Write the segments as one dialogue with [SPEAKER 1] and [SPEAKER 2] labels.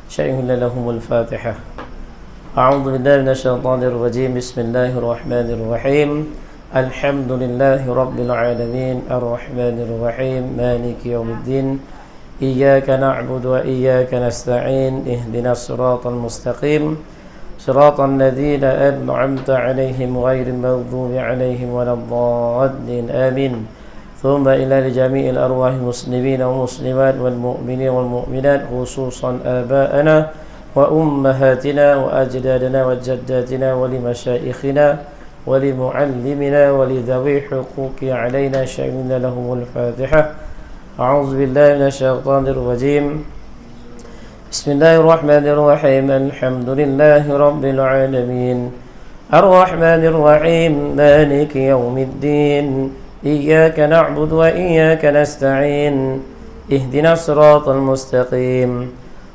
[SPEAKER 1] شيء لهم الفاتحة. أعوذ بالله من الشيطان الرجيم. بسم الله الرحمن الرحيم. الحمد لله رب العالمين الرحمن الرحيم مالك يوم الدين إياك نعبد وإياك نستعين اهدنا الصراط المستقيم صراط الذين أنعمت عليهم غير المغضوب عليهم ولا الضالين آمين. ثم إلى جميع الأرواح المسلمين والمسلمات والمؤمنين والمؤمنات خصوصا آباءنا وأمهاتنا وأجدادنا وجداتنا ولمشايخنا ولمعلمنا ولذوي حقوق علينا شهدنا لهم الفاتحة. أعوذ بالله من الشيطان الرجيم. بسم الله الرحمن الرحيم. الحمد لله رب العالمين الرحمن الرحيم مالك يوم الدين إياك نعبد وإياك نستعين اهدنا الصراط المستقيم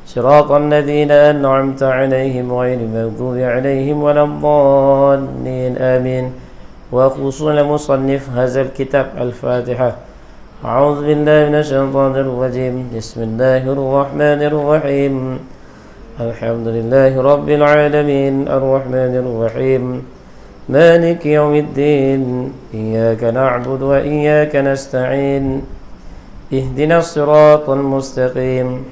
[SPEAKER 1] صراط الذين أنعمت عليهم غير المغضوب عليهم ولا الضالين آمين. وخصوصا مصنف هذا الكتاب الفاتحة. أعوذ بالله من الشيطان الرجيم. بسم الله الرحمن الرحيم. الحمد لله رب العالمين الرحمن الرحيم مالك يوم الدين إياك نعبد وإياك نستعين اهدنا الصراط المستقيم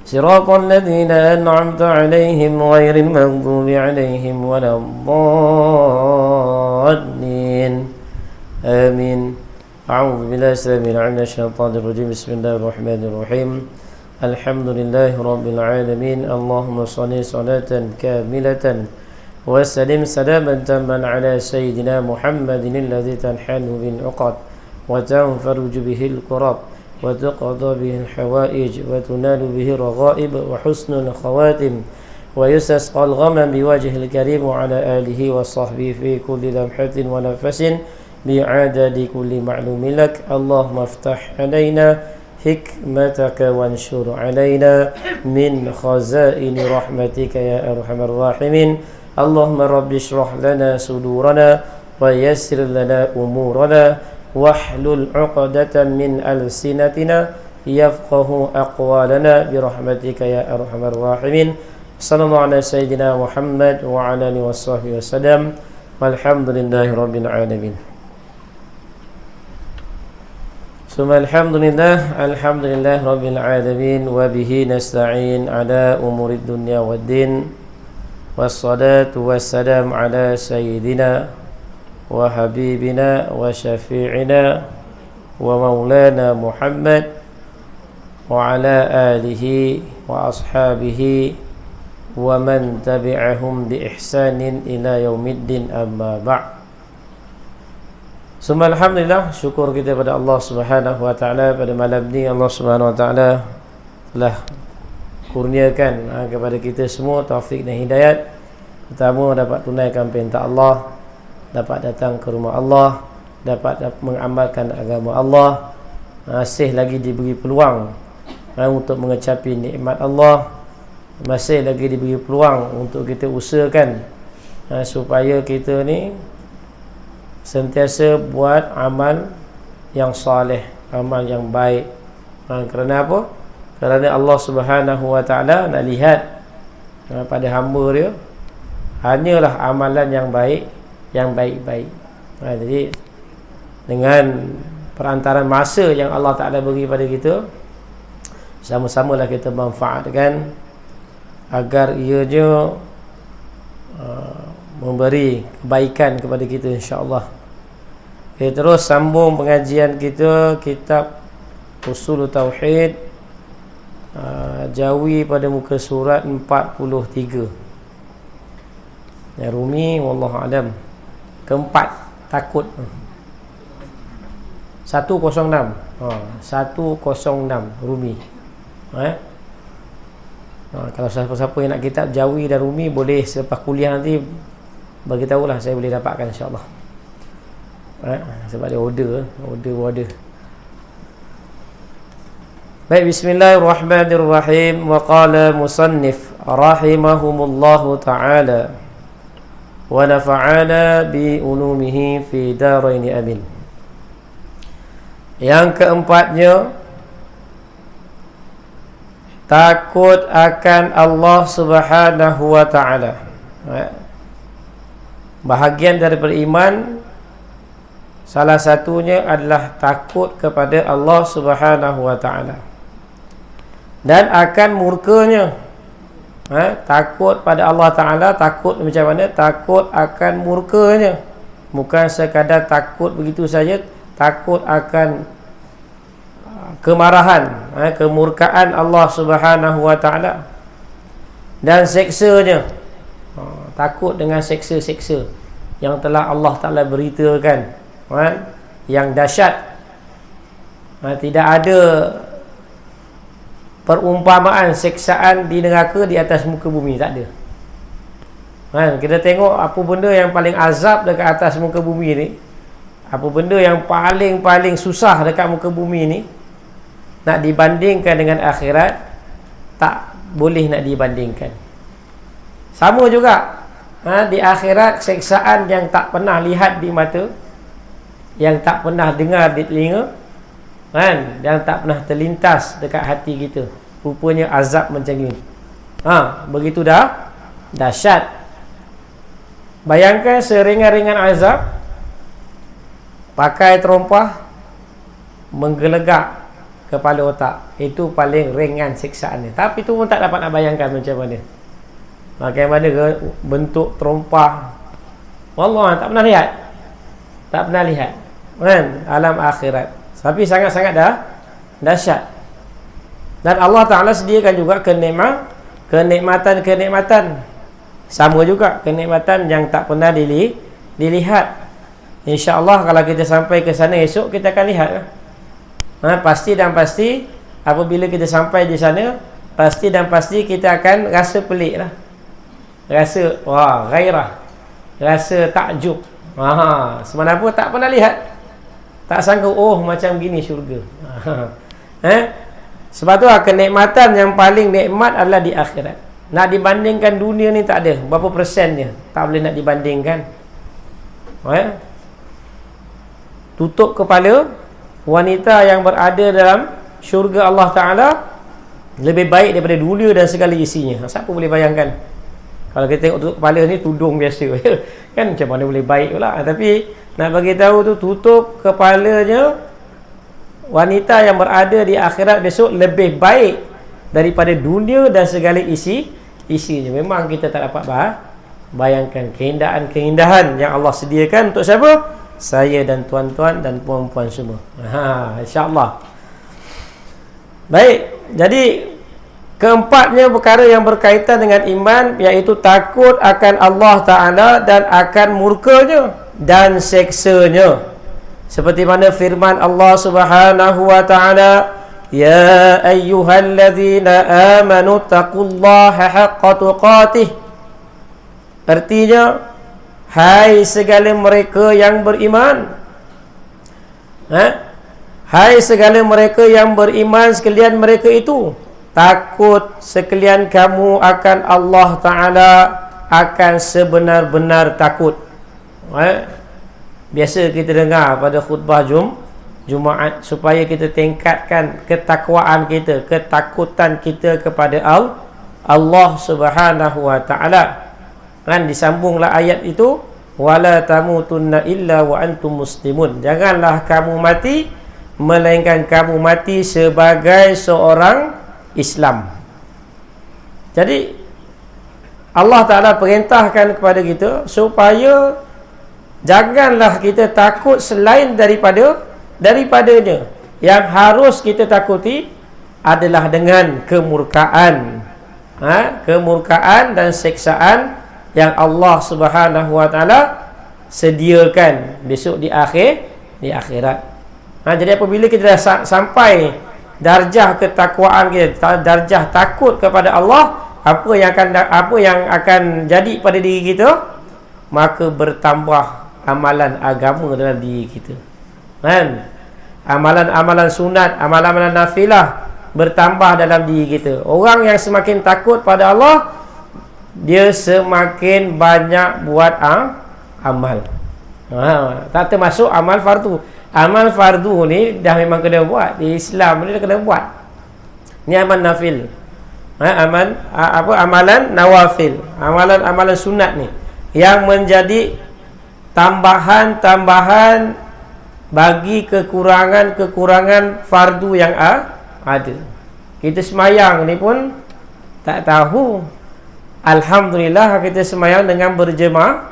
[SPEAKER 1] صراط الذين أنعمت عليهم غير المغضوب عليهم ولا الضالين آمين. أعوذ بالله السميع العليم من الشيطان الرجيم. بسم الله الرحمن الرحيم. الحمد لله رب العالمين اللهم صل صلاة كاملة وسلم سلاما تاما على سيدنا محمد الذي تنحل به العقد وتنفرج به الكرب وتقضى به الحوائج وتنال به الرغائب وحسن الخواتم ويستسقى الغمم بوجه الكريم وعلى آله وصحبه في كل لمحة ونفس بعدد كل معلوم لك. اللهم افتح علينا حكمتك وانشر علينا من خزائن رحمتك يا أرحم الراحمين. اللهم رب اشرح لنا صدورنا ويسر لنا أمورنا واحلل عقدة من ألسنتنا يفقه أقوالنا برحمتك يا أرحم الراحمين. صلى الله على سيدنا محمد وعلى آله وصحبه وسلم والحمد لله رب العالمين. ثم الحمد لله رب العالمين وبه نستعين على أمور الدنيا والدين والصلاة والسلام على سيدنا وحبيبنا وشفيعنا ومولانا محمد وعلى آله وأصحابه ومن تبعهم بإحسان إلى يوم الدين أما بعد. Semua alhamdulillah, syukur kita pada Allah Subhanahu wa taala pada malam ni Allah Subhanahu wa taala telah kurniakan kepada kita semua taufik dan hidayat. Pertama, dapat tunaikan perintah Allah, dapat datang ke rumah Allah, dapat mengamalkan agama Allah, masih lagi diberi peluang untuk mengecapi nikmat Allah, masih lagi diberi peluang untuk kita usahakan supaya kita ni sentiasa buat amal yang soleh, amal yang baik. Kerana apa? Kerana Allah Subhanahu wa taala nak lihat pada hamba dia hanyalah amalan yang baik, yang baik-baik. Jadi dengan perantaran masa yang Allah Taala beri pada kita, sama-samalah kita manfaatkan agar ianya memberi kebaikan kepada kita, insya-Allah. Kita terus sambung pengajian kita kitab Ushul Tauhid, Jawi pada muka surat 43. Ya, Rumi wallahu alam. Keempat, takut. 106. 106 Rumi. Kalau siapa-siapa yang nak kitab Jawi dan Rumi, boleh selepas kuliah nanti bagi tahulah, saya boleh dapatkan, insya-Allah. Sebab dia order ada. Baik, bismillahirrahmanirrahim. Wa qala musannif rahimahumullahu ta'ala wa nafa'ana bi ulumihi fi daraini amin. Yang keempatnya, takut akan Allah Subhanahu wa ta'ala. Bahagian daripada iman, salah satunya adalah takut kepada Allah Subhanahu wa ta'ala dan akan murkanya. Takut pada Allah Ta'ala, takut macam mana? Takut akan murkanya. Bukan sekadar takut begitu saja, takut akan kemarahan, kemurkaan Allah Subhanahu wa ta'ala dan seksanya. Takut dengan seksa-seksa yang telah Allah Ta'ala beritakan, yang dahsyat. Tidak ada perumpamaan seksaan di neraka di atas muka bumi, tak ada. Kita tengok apa benda yang paling azab dekat atas muka bumi ni, apa benda yang paling susah dekat muka bumi ni, nak dibandingkan dengan akhirat, tak boleh nak dibandingkan. Sama juga, di akhirat seksaan yang tak pernah lihat di mata, yang tak pernah dengar di telinga, yang tak pernah terlintas dekat hati kita, rupanya azab macam ni. Begitu dahsyat. Bayangkan seringan-ringan azab, pakai terompah menggelegak kepala otak, itu paling ringan siksaannya. Tapi tu pun tak dapat nak bayangkan macam mana. Bagaimana bentuk terompah, wallah tak pernah lihat. Tak pernah lihat, alam akhirat. Tapi sangat-sangat dahsyat. Dan Allah Ta'ala sediakan juga kenikmatan. Sama juga kenikmatan yang tak pernah dilihat. InsyaAllah kalau kita sampai ke sana esok, kita akan lihat. Pasti dan pasti apabila kita sampai di sana, pasti dan pasti kita akan rasa pelik lah. Rasa gairah, rasa takjub. Semana apa tak pernah lihat, tak sangka macam gini syurga. Sebab tu kenikmatan yang paling nikmat adalah di akhirat. Nak dibandingkan dunia ni tak ada. Berapa persennya tak boleh nak dibandingkan. Tutup kepala wanita yang berada dalam syurga Allah Ta'ala lebih baik daripada dunia dan segala isinya. Siapa boleh bayangkan? Kalau kita tengok tutup kepala ni, tudung biasa kan macam mana boleh baik pula. Tapi nak bagi tahu tu, tutup kepalanya wanita yang berada di akhirat besok lebih baik daripada dunia dan segala isinya. Memang kita tak dapat bayangkan keindahan yang Allah sediakan untuk siapa? Saya dan tuan-tuan dan puan-puan semua. InsyaAllah. Baik, jadi keempatnya perkara yang berkaitan dengan iman, iaitu takut akan Allah Ta'ala dan akan murkanya dan seksanya. Seperti mana firman Allah Subhanahu wa Ta'ala, Ya ayyuhalladzina amanu taqullaha haqqa tuqatih. Artinya, hai segala mereka yang beriman, hai segala mereka yang beriman sekalian mereka itu, takut sekalian kamu akan Allah Ta'ala, akan sebenar-benar takut. Biasa kita dengar pada khutbah Jumaat, supaya kita tingkatkan ketakwaan kita, ketakutan kita kepada Allah Subhanahu wa Ta'ala. Disambunglah ayat itu, wala tamutunna illa wa antum muslimun. Janganlah kamu mati melainkan kamu mati sebagai seorang Islam. Jadi Allah Ta'ala perintahkan kepada kita supaya janganlah kita takut selain daripadanya. Yang harus kita takuti adalah dengan kemurkaan, kemurkaan dan seksaan yang Allah Subhanahu wa Ta'ala sediakan besok di akhirat. Jadi apabila kita dah sampai darjah ketakwaan kita, darjah takut kepada Allah, apa yang akan jadi pada diri kita? Maka bertambah amalan agama dalam diri kita. Amalan-amalan sunat, amalan-amalan nafilah bertambah dalam diri kita. Orang yang semakin takut pada Allah, dia semakin banyak buat amal. Tak termasuk amal fardu. Amal fardu ni dah memang kena buat. Di Islam ni dah kena buat. Ni amal nafil. Amalan nawafil, amalan sunat ni yang menjadi tambahan bagi kekurangan fardu yang ada. Kita semayang ni pun tak tahu. Alhamdulillah kita semayang dengan berjemaah.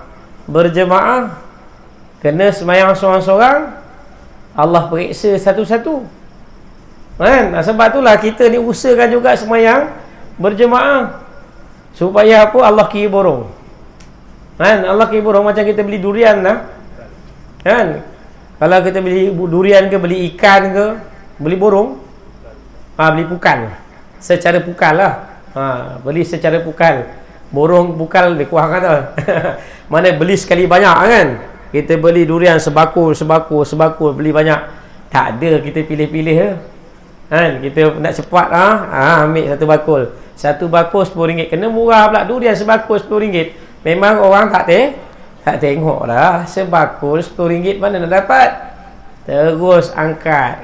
[SPEAKER 1] Kena semayang seorang-seorang, Allah periksa satu-satu. Kan? Sebab itulah kita ni usahakan juga semayang berjemaah, supaya apa? Allah kira borong. Kan? Allah kira borong macam kita beli durian lah. Kan? Kalau kita beli durian ke, beli ikan ke, beli borong, beli pukal. Secara pukal lah. Beli secara pukal. Borong pukal lebih kurang kata. Mana beli sekali banyak kan? Kita beli durian sebakul, beli banyak. Tak ada kita pilih-pilih kan? Kita nak cepat ambil satu bakul. Satu bakul RM10. Kena murah pula durian sebakul RM10. Memang orang tak tengok lah. Sebakul RM10 mana nak dapat. Terus angkat.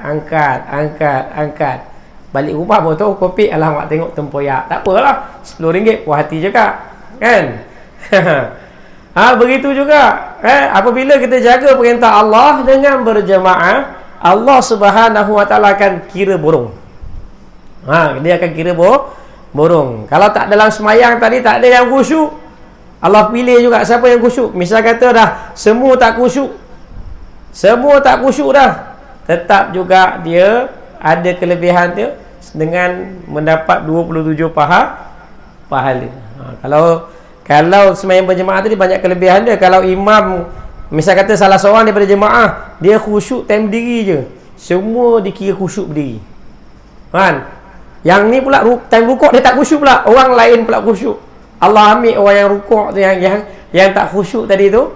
[SPEAKER 1] Balik rumah pun tahu kopi, alamak tengok tempoyak. Tak apalah, RM10 puas hati juga. Kan? Begitu juga. Apabila kita jaga perintah Allah dengan berjemaah, Allah Subhanahu Wa Taala akan kira borong. Dia akan kira borong. Kalau tak dalam semayang tadi tak ada yang khusyuk, Allah pilih juga siapa yang khusyuk. Misal kata dah semua tak khusyuk dah, tetap juga dia ada kelebihan dia dengan mendapat 27 pahala. Kalau semayang berjemaah tadi banyak kelebihan dia. Kalau imam misal kata salah seorang daripada jemaah, dia khusyuk time berdiri je, semua dikira khusyuk berdiri. Kan? Yang ni pula time rukuk dia tak khusyuk pula, orang lain pula khusyuk. Allah ambil orang yang rukuk tu, yang tak khusyuk tadi tu,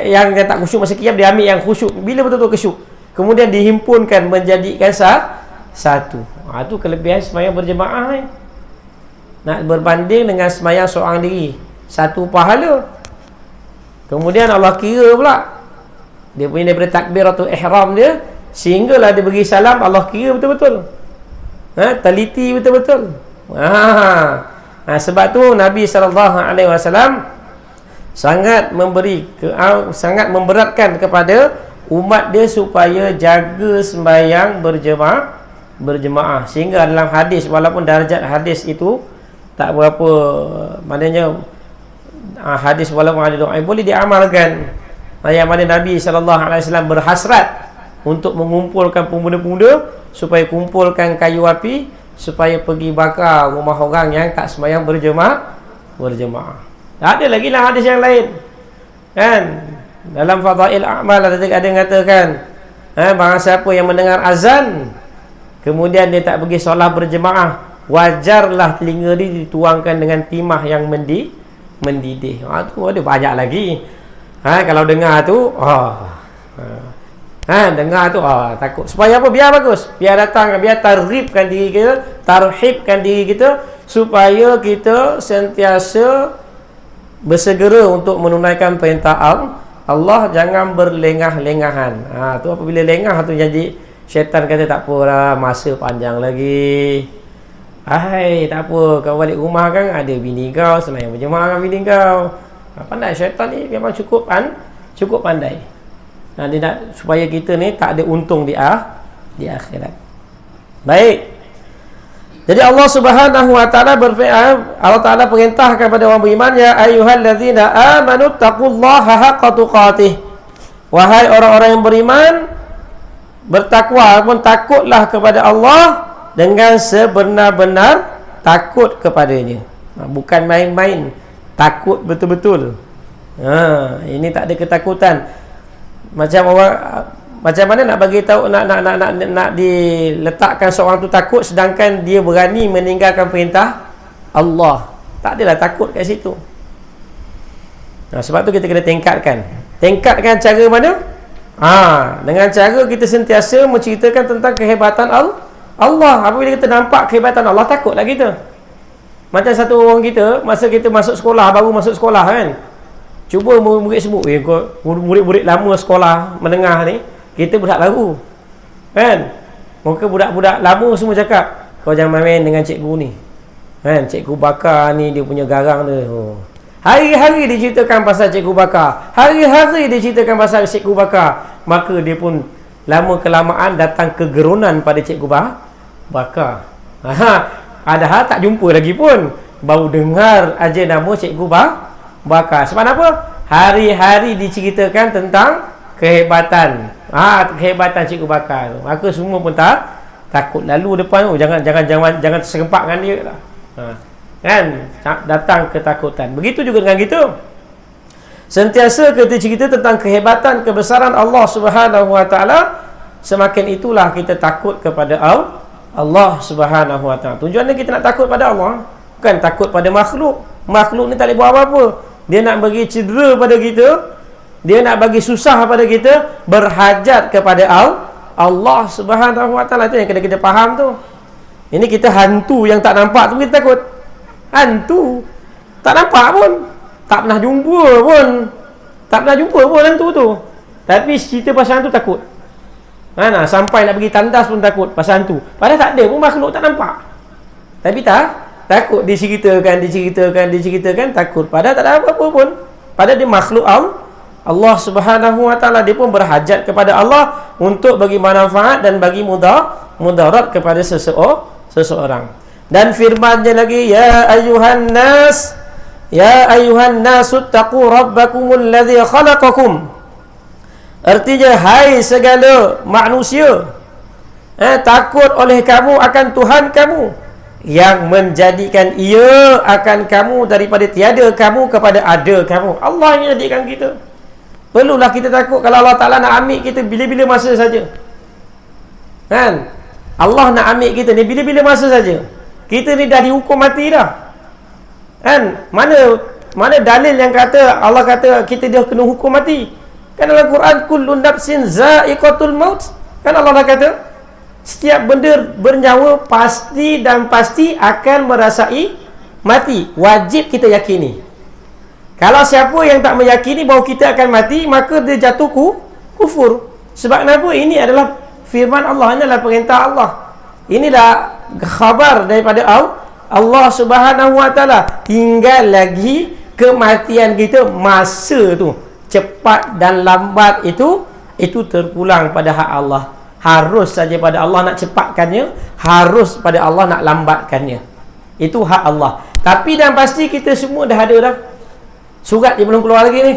[SPEAKER 1] yang tak khusyuk masa qiyam, dia ambil yang khusyuk bila betul-betul khusyuk. Kemudian dihimpunkan menjadikan satu. Itu kelebihan semayang berjemaah ni. Nak berbanding dengan semayang seorang diri, satu pahala. Kemudian Allah kira pula dia punya daripada takbiratul ihram dia, sehinggalah dia bagi salam, Allah kira betul-betul. Teliti betul-betul. Sebab tu Nabi SAW sangat memberatkan kepada umat dia supaya jaga sembahyang berjemaah. Sehingga dalam hadis, walaupun darjat hadis itu tak berapa, maknanya hadis walaupun ada doa boleh diamalkan. Yang mana Nabi SAW berhasrat untuk mengumpulkan pemuda-pemuda supaya kumpulkan kayu api, supaya pergi bakar rumah orang yang tak sembahyang berjemaah. Ada lagi lah hadis yang lain kan, dalam fadail a'mal ada yang katakan barang siapa yang mendengar azan kemudian dia tak pergi solat berjemaah, wajarlah telinga dia dituangkan dengan timah yang mendidih. Tu ada banyak lagi. Kalau dengar tu dengar tu takut. Supaya apa? Biar bagus, biar tarhibkan diri kita supaya kita sentiasa bersegera untuk menunaikan perintah Allah, jangan berlengah-lengahan. Tu apabila lengah tu jadi syaitan kata tak apalah, masa panjang lagi. Tak apa, kau balik rumah kan ada bini kau, semayang berjemaah dengan bini kau. Pandai syaitan ni, memang cukup pandai. Dia nak supaya kita ni tak ada untung di akhirat. Baik. Jadi Allah Subhanahu Wa Taala Allah Taala perintah kepada orang beriman, ya ayyuhallazina amanu taqullaha haqqa tuqatih. Wahai orang-orang yang beriman, bertakwa ataupun takutlah kepada Allah dengan sebenar-benar takut kepadanya. Bukan main-main, takut betul-betul. Ini tak ada ketakutan. Macam mana nak bagi tahu, nak diletakkan seorang tu takut sedangkan dia berani meninggalkan perintah Allah? Tak adalah takut kat situ. Sebab tu kita kena tingkatkan cara mana? Dengan cara kita sentiasa menceritakan tentang kehebatan Allah. Apabila kita nampak kehebatan Allah, takutlah kita. Macam satu orang kita, masa kita baru masuk sekolah kan, cuba murid semua, murid-murid lama sekolah menengah ni, kita budak baru kan, muka budak-budak lama semua cakap, kau jangan main-main dengan cikgu ni. Kan Cikgu Bakar ni dia punya garang dia. Hari-hari diceritakan pasal Cikgu Bakar. Hari-hari diceritakan pasal Cikgu Bakar. Maka dia pun lama kelamaan datang kegerunan pada Cikgu Bakar. Padahal tak jumpa lagi pun. Baru dengar aja nama Cikgu Bakar. Sebab apa? Hari-hari diceritakan tentang kehebatan. Kehebatan Cikgu Bakar. Maka semua pun takut lalu depan. Jangan terserempak dengan dia lah. Kan datang ketakutan. Begitu juga dengan kita. Sentiasa kita cerita tentang kehebatan kebesaran Allah Subhanahu wa taala, semakin itulah kita takut kepada Allah Subhanahu wa taala. Tujuannya kita nak takut pada Allah, bukan takut pada makhluk. Makhluk ni tak boleh buat apa-apa. Dia nak bagi cedera pada kita, dia nak bagi susah pada kita, berhajat kepada Allah Subhanahu wa taala. Itu yang kena kita faham tu. Ini kita hantu yang tak nampak tu kita takut. Hantu tak nampak pun, tak pernah jumpa pun hantu tu. Tapi cerita pasal hantu takut. Sampai nak pergi tandas pun takut pasal hantu. Padahal tak ada pun makhluk tak nampak. Tapi takut diceritakan takut. Padahal tak ada apa-apa pun. Padahal dia makhluk Allah Subhanahu wa taala, dia pun berhajat kepada Allah untuk bagi manfaat dan bagi mudarat kepada seseorang. Dan firman-Nya lagi, ya ayuhan nas taqu rabbakumul ladzi khalaqakum. Artinya, hai segala manusia, takut oleh kamu akan Tuhan kamu yang menjadikan ia akan kamu daripada tiada kamu kepada ada kamu. Allah yang jadikan kita. Perlulah kita takut kalau Allah Ta'ala nak ambil kita bila-bila masa saja. Kan? Allah nak ambil kita ni bila-bila masa saja. Kita ni dah dihukum mati dah. Kan? Mana dalil yang kata Allah kata kita dah kena hukum mati? Kan dalam Quran, kullu nafsin za'iqatul maut. Kan Allah dah kata setiap benda bernyawa pasti akan merasai mati. Wajib kita yakini. Kalau siapa yang tak meyakini bahawa kita akan mati, maka dia jatuh kufur. Sebab kenapa? Ini adalah firman Allah, ini adalah perintah Allah. Inilah khabar daripada Allah Subhanahu wa taala. Tinggal lagi kematian kita, masa tu cepat dan lambat itu terpulang pada hak Allah. Harus saja pada Allah nak cepatkannya, harus pada Allah nak lambatkannya. Itu hak Allah. Tapi dan pasti kita semua dah ada dah. Surat dia belum keluar lagi ni.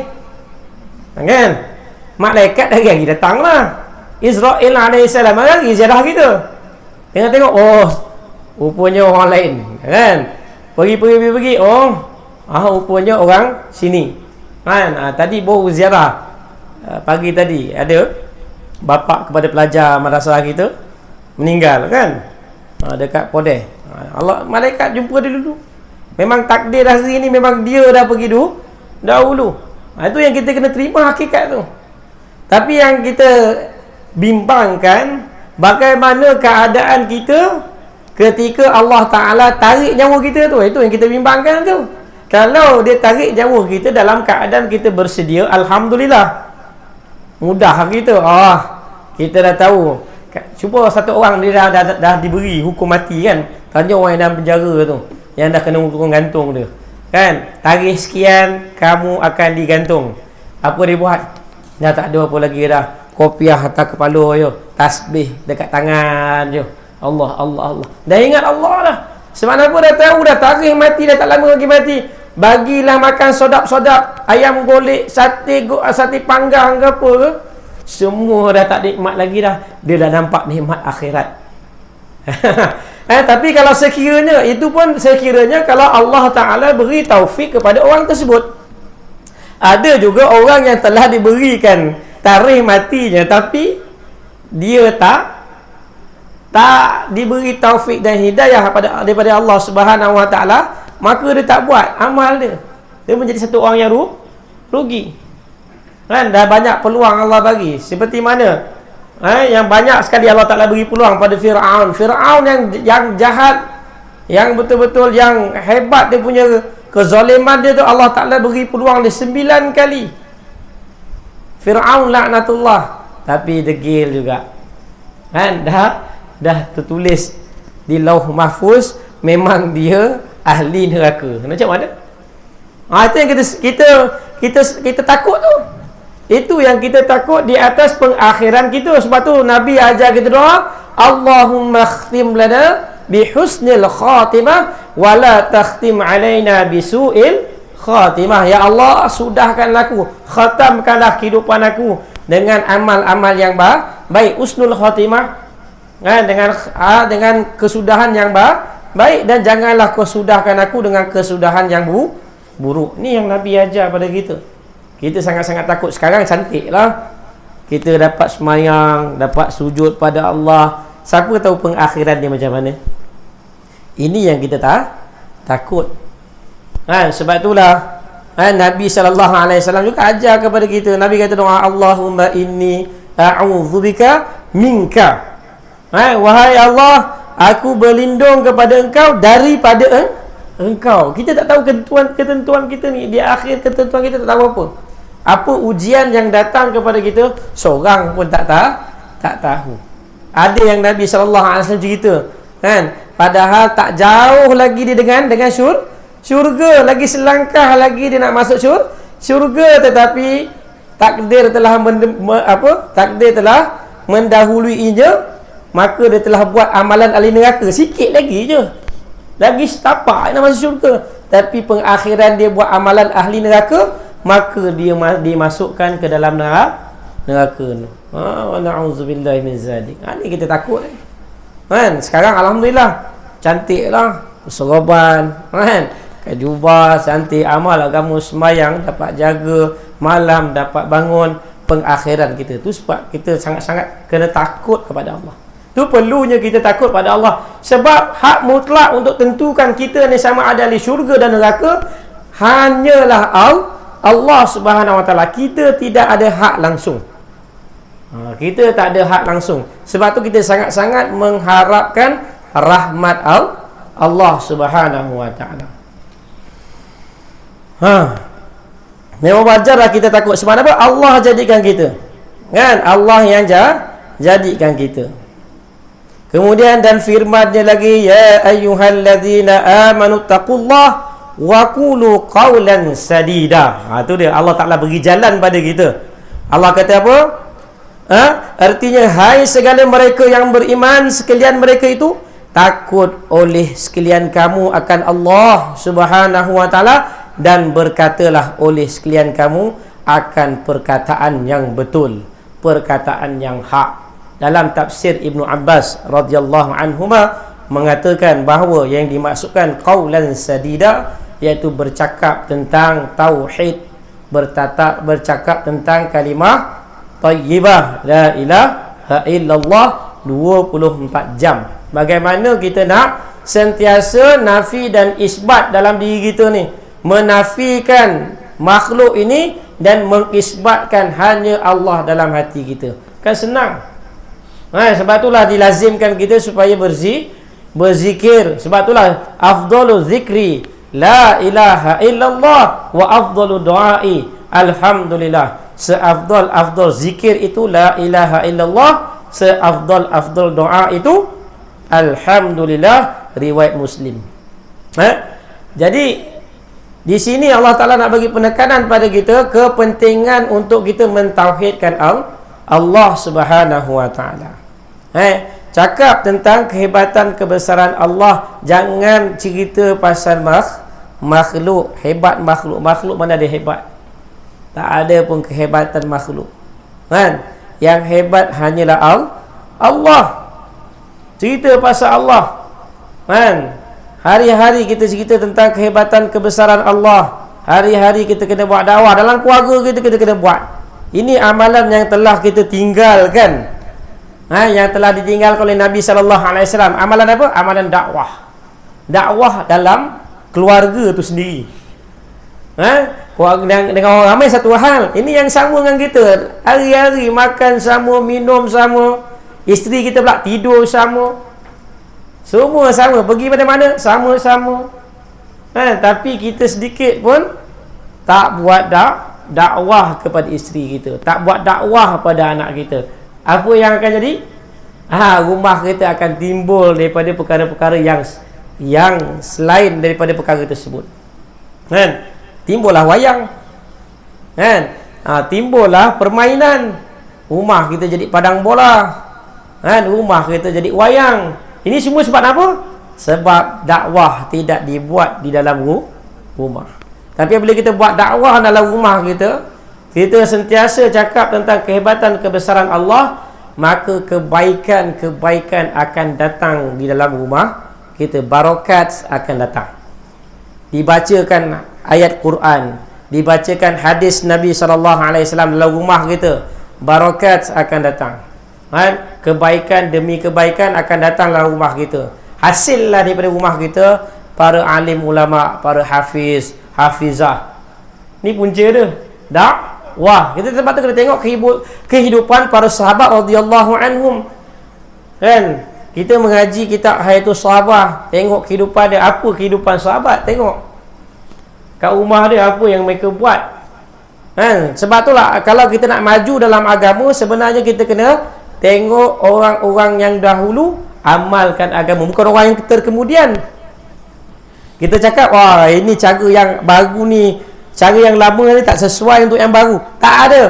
[SPEAKER 1] Kan? Malaikat lagi datanglah. Israel alaihissalam lagi ziarah kita. Tengok, rupanya orang lain. Kan? Pergi. Rupanya orang sini. Kan? Tadi baru ziarah. Pagi tadi ada bapa kepada pelajar madrasah kita meninggal, kan? Dekat Podeh. Allah, malaikat jumpa dia dulu. Memang takdir hari ni memang dia dah pergi dahulu. Itu yang kita kena terima hakikat tu. Tapi yang kita bimbangkan, bagaimana keadaan kita ketika Allah Ta'ala tarik nyawa kita tu. Itu yang kita bimbangkan tu. Kalau dia tarik nyawa kita dalam keadaan kita bersedia, alhamdulillah, mudah kita. Kita dah tahu. Cuba satu orang dia dah diberi hukum mati, kan? Tanya orang yang dalam penjara tu, yang dah kena hukum gantung dia, kan? Tarikh sekian kamu akan digantung. Apa dia buat? Dah tak ada apa lagi dah. Kopiah atas kepala je, tasbih dekat tangan je. Allah. Dah ingat Allah dah. Sebab apa? Dah tahu dah tarikh mati, dah tak lama lagi mati. Bagilah makan sodap-sodap, ayam golek, sate panggang ke apa ke, semua dah tak nikmat lagi dah. Dia dah nampak nikmat akhirat. Tapi kalau sekiranya, itu pun sekiranya kalau Allah Ta'ala beri taufik kepada orang tersebut. Ada juga orang yang telah diberikan tarikh matinya, tapi dia tak diberi taufik dan hidayah daripada Allah Subhanahu Wa Ta'ala. Maka dia tak buat amal dia. Dia menjadi satu orang yang rugi. Kan? Dah banyak peluang Allah bagi. Seperti mana? Yang banyak sekali Allah Ta'ala beri peluang pada Fir'aun. Fir'aun yang jahat, yang betul-betul yang hebat dia punya kezaliman dia tu, Allah Ta'ala beri peluang dia 9 kali. Fir'aun laknatullah. Tapi degil juga. Kan? Dah tertulis di Lauh Mahfuz, memang dia ahli neraka. Macam mana? Itu yang kita takut tu. Itu yang kita takut di atas pengakhiran kita. Sebab tu Nabi ajar kita doa, Allahumma khtim lana bihusnil khatimah wala takhtim alaina bisu'il khatimah. Ya Allah, sudahkanlah aku, khatamkanlah kehidupan aku dengan amal-amal yang baik, husnul khatimah, dengan kesudahan yang baik, dan janganlah kau sudahkan aku dengan kesudahan yang buruk. Ni yang Nabi ajar pada kita. Kita sangat-sangat takut. Sekarang cantik lah, kita dapat semayang, dapat sujud pada Allah. Siapa tahu pengakhiran dia macam mana? Ini yang kita takut. Sebab itulah Nabi SAW juga ajar kepada kita. Nabi kata doa, Allahumma inni a'udzubika minka. Wahai Allah, aku berlindung kepada engkau daripada engkau. Kita tak tahu ketentuan kita ni. Di akhir ketentuan kita tak tahu apa. Apa ujian yang datang kepada kita, seorang pun tak tahu. Ada yang Nabi SAW cerita, padahal tak jauh lagi dia dengan syurga, lagi selangkah lagi dia nak masuk syurga, tetapi takdir telah mendahuluinya, maka dia telah buat amalan ahli neraka. Sikit lagi je, lagi setapak nak masuk syurga, tapi pengakhiran dia buat amalan ahli neraka, maka dia dimasukkan ke dalam neraka. Na'udzubillahi min zalik. Ni kita takut. Sekarang alhamdulillah cantiklah, serban, jubah cantik, amal agama, semayang, dapat jaga, malam dapat bangun. Pengakhiran kita tu sebab kita sangat-sangat kena takut kepada Allah. Tu perlunya kita takut pada Allah. Sebab hak mutlak untuk tentukan kita ni sama ada di syurga dan neraka hanyalah Allah Subhanahu Wa Taala. Kita tidak ada hak langsung. Kita tak ada hak langsung. Sebab tu kita sangat-sangat mengharapkan rahmat Allah Subhanahu Wa Taala. Memang wajarlah kita takut. Sebab apa? Allah jadikan kita. Allah yang jadikan kita. Kemudian dan firman-Nya lagi, ya ayyuhalladzina amanu taqullah wa qulu qawlan sadida. Tu dia, Allah Taala bagi jalan pada kita. Allah kata apa? Artinya, hai segala mereka yang beriman sekalian, mereka itu takut oleh sekalian kamu akan Allah Subhanahu Wa Taala, dan berkatalah oleh sekalian kamu akan perkataan yang betul, perkataan yang hak. Dalam tafsir Ibnu Abbas radhiyallahu anhuma mengatakan bahawa yang dimaksudkan qaulan sadida iaitu bercakap tentang tauhid, bercakap tentang kalimah thayyibah la ilaha illallah 24 jam. Bagaimana kita nak sentiasa nafi dan isbat dalam diri kita ni, menafikan makhluk ini dan mengisbatkan hanya Allah dalam hati kita. Kan senang. Sebab itulah dilazimkan kita supaya berzikir. Sebab itulah afdalu zikri la ilaha illallah wa afdalu du'ai alhamdulillah. Seafdal zikir itu la ilaha illallah, seafdal doa itu alhamdulillah, riwayat Muslim. Jadi di sini Allah Ta'ala nak bagi penekanan pada kita kepentingan untuk kita mentauhidkan Allah Subhanahu Wa Ta'ala. Cakap tentang kehebatan kebesaran Allah. Jangan cerita pasal makhluk. Hebat makhluk mana dia hebat? Tak ada pun kehebatan makhluk. Yang hebat hanyalah Allah. Cerita pasal Allah. Hari-hari kita cerita tentang kehebatan kebesaran Allah. Hari-hari kita kena buat dakwah. Dalam keluarga kita kena buat. Ini amalan yang telah kita tinggalkan. Yang telah ditinggalkan oleh Nabi SAW. Amalan apa? Amalan dakwah. Dakwah dalam keluarga tu sendiri. Dengan orang ramai satu hal. Ini yang sama dengan kita. Hari-hari makan sama, minum sama, isteri kita pula tidur sama, semua sama. Pergi pada mana? Sama-sama. Tapi kita sedikit pun tak buat dakwah kepada isteri kita, tak buat dakwah pada anak kita. Apa yang akan jadi? Rumah kita akan timbul daripada perkara-perkara yang selain daripada perkara tersebut. Kan? Timbullah wayang. Kan? Timbullah permainan. Rumah kita jadi padang bola. Kan? Rumah kita jadi wayang. Ini semua sebab apa? Sebab dakwah tidak dibuat di dalam rumah. Tapi bila kita buat dakwah dalam rumah kita sentiasa cakap tentang kehebatan kebesaran Allah, maka kebaikan-kebaikan akan datang di dalam rumah kita, barakat akan datang. Dibacakan ayat Quran, dibacakan hadis Nabi SAW dalam rumah kita, barakat akan datang. Kebaikan demi kebaikan akan datang dalam rumah kita. Hasillah daripada rumah kita para alim ulama, para hafiz, hafizah. Ni punca dia. Dakwah. Kita sebab tu kena tengok kehidupan para sahabat radhiyallahu anhum. Kan? Kita mengaji kitab Hayatus Sahabah, tengok kehidupan dia, apa kehidupan sahabat, tengok kat rumah dia apa yang mereka buat. Kan? Sebab itulah kalau kita nak maju dalam agama, sebenarnya kita kena tengok orang-orang yang dahulu amalkan agama, bukan orang yang terkemudian. Kita cakap, wah ini cara yang baru ni, cara yang lama ni tak sesuai untuk yang baru. Tak ada.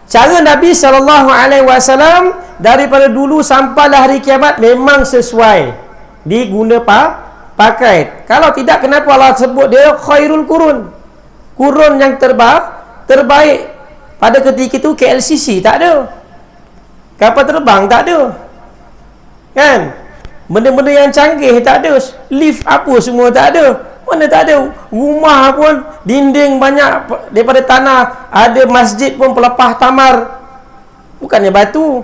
[SPEAKER 1] Cara Nabi SAW daripada dulu sampailah hari kiamat memang sesuai, diguna pakai. Kalau tidak, kenapa Allah sebut dia khairul kurun yang terbaik. Pada ketika itu KLCC tak ada, kapal terbang tak ada, kan? Benda-benda yang canggih tak ada, lift apa semua tak ada. Mana tak ada. Rumah pun dinding banyak daripada tanah, ada masjid pun pelepah tamar, bukannya batu,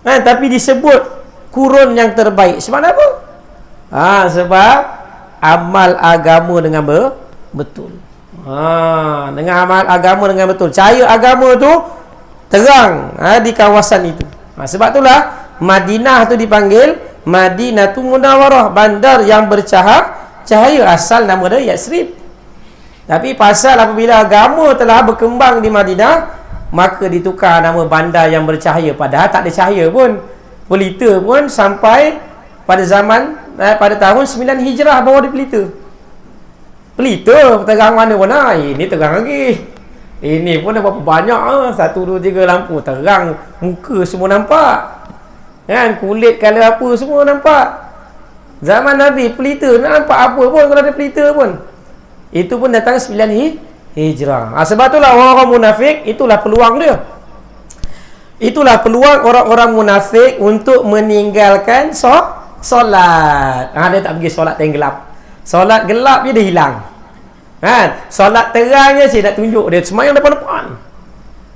[SPEAKER 1] kan? Tapi disebut kurun yang terbaik. Sebab apa? Sebab amal agama dengan betul. Dengan amal agama dengan betul, cahaya agama tu terang di kawasan itu. Sebab itulah Madinah tu dipanggil Madinatul Munawwarah, bandar yang bercahaya. Asal nama dia Yathrib. Tapi pasal apabila agama telah berkembang di Madinah, maka ditukar nama bandar yang bercahaya. Padahal tak ada cahaya pun. Pelita pun sampai pada zaman pada tahun 9 Hijrah baru ada pelita. Pelita terang mana-mana. Ini terang lagi. Ini pun dah berapa banyak 1, 2, 3 lampu terang, muka semua nampak. Kan? Kulit kala apa semua nampak. Zaman Nabi pelita nak nampak apa pun kalau ada pelita pun. Itu pun datang 9 Hijrah. Sebab itulah orang-orang munafik, itulah peluang dia. Itulah peluang orang-orang munafik untuk meninggalkan solat. Dia tak pergi solat yang gelap. Solat gelap je dia hilang. Kan? Solat terangnya saya nak tunjuk dia semayang depan-depan.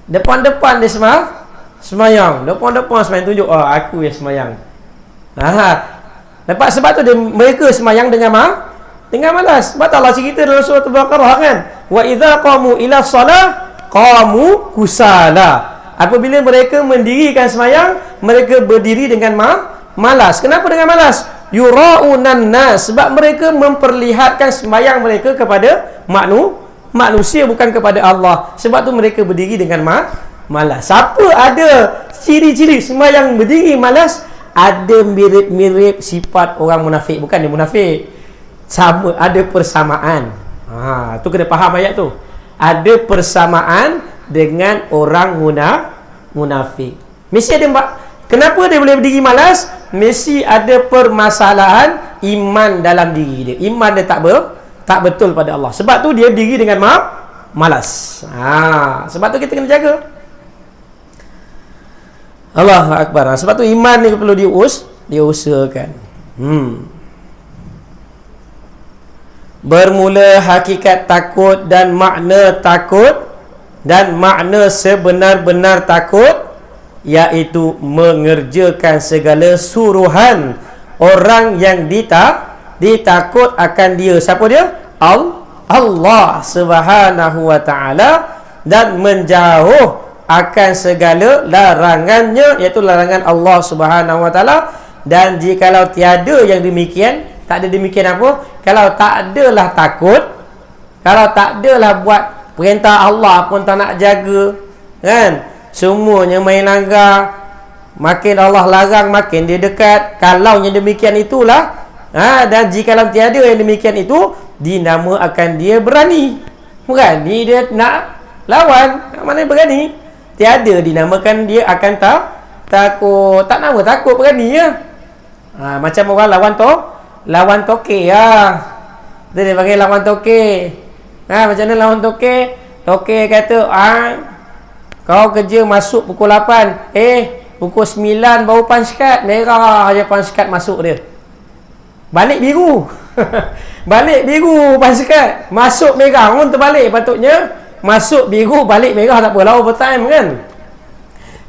[SPEAKER 1] Depan-depan dia semayang. Depan-depan semayang, tunjuk, aku yang semayang. Lepas sebab tu mereka semayang dengan malas. Sebab Allah cerita dalam surah Al-Baqarah kan, wa idza qamu ila shalah qamu kusala. Apabila mereka mendirikan semayang, mereka berdiri dengan malas. Kenapa dengan malas? Yura'unan nas, sebab mereka memperlihatkan semayang mereka kepada manusia, bukan kepada Allah. Sebab tu mereka berdiri dengan malas. Siapa ada ciri-ciri semayang berdiri malas, ada mirip-mirip sifat orang munafik. Bukan dia munafik, sama, ada persamaan. Tu kena faham ayat tu. Ada persamaan dengan orang munafik. Mesti ada. Kenapa dia boleh berdiri malas? Mesti ada permasalahan iman dalam diri dia. Iman dia tak betul pada Allah. Sebab tu dia berdiri dengan malas. Sebab tu kita kena jaga. Allahu Akbar. Sebab tu iman ni perlu diusahakan. Bermula hakikat takut dan makna takut dan makna sebenar-benar takut, iaitu mengerjakan segala suruhan orang yang ditakut akan dia. Siapa dia? Allah Subhanahu wa ta'ala, dan menjauh akan segala larangannya, iaitu larangan Allah Subhanahu wa ta'ala. Dan jikalau tiada yang demikian, tak ada demikian apa? Kalau tak adalah takut, kalau tak adalah buat perintah Allah pun tak nak jaga, kan? Semuanya main langgar, makin Allah larang makin dia dekat. Kalau yang demikian itulah Dan jikalau tiada yang demikian itu, dinamakan dia berani. Berani dia nak lawan. Mana berani? Tiada dinamakan dia akan takut. Tak nama takut, berani ya. Macam orang lawan tokek dia panggil lawan tokek. Macam mana lawan tokek? Tokek kata, kau kerja masuk pukul 8, pukul 9 baru punch-card, merah aja punch-card masuk dia. Balik biru. Balik biru punch-card, masuk merah pun terbalik. Patutnya masuk biru, balik merah, tak apa, overtime kan.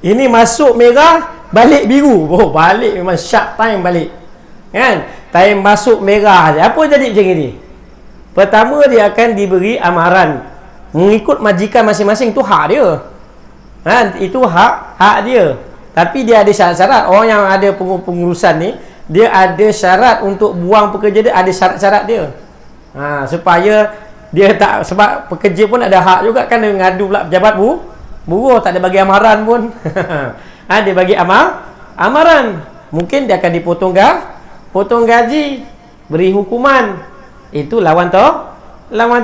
[SPEAKER 1] Ini masuk merah, balik biru. Balik memang sharp time balik. Kan? Time masuk merah je. Apa jadi macam ini? Pertama, dia akan diberi amaran. Mengikut majikan masing-masing, tu hak dia. Itu hak dia. Tapi dia ada syarat-syarat. Orang yang ada pengurusan ni, dia ada syarat untuk buang pekerja dia, ada syarat-syarat dia. Supaya dia tak, sebab pekerja pun ada hak juga kan, dia ngadu pula pejabat buruh, tak ada bagi amaran pun. Dia bagi amaran. Mungkin dia akan potong gaji, beri hukuman. Itu lawan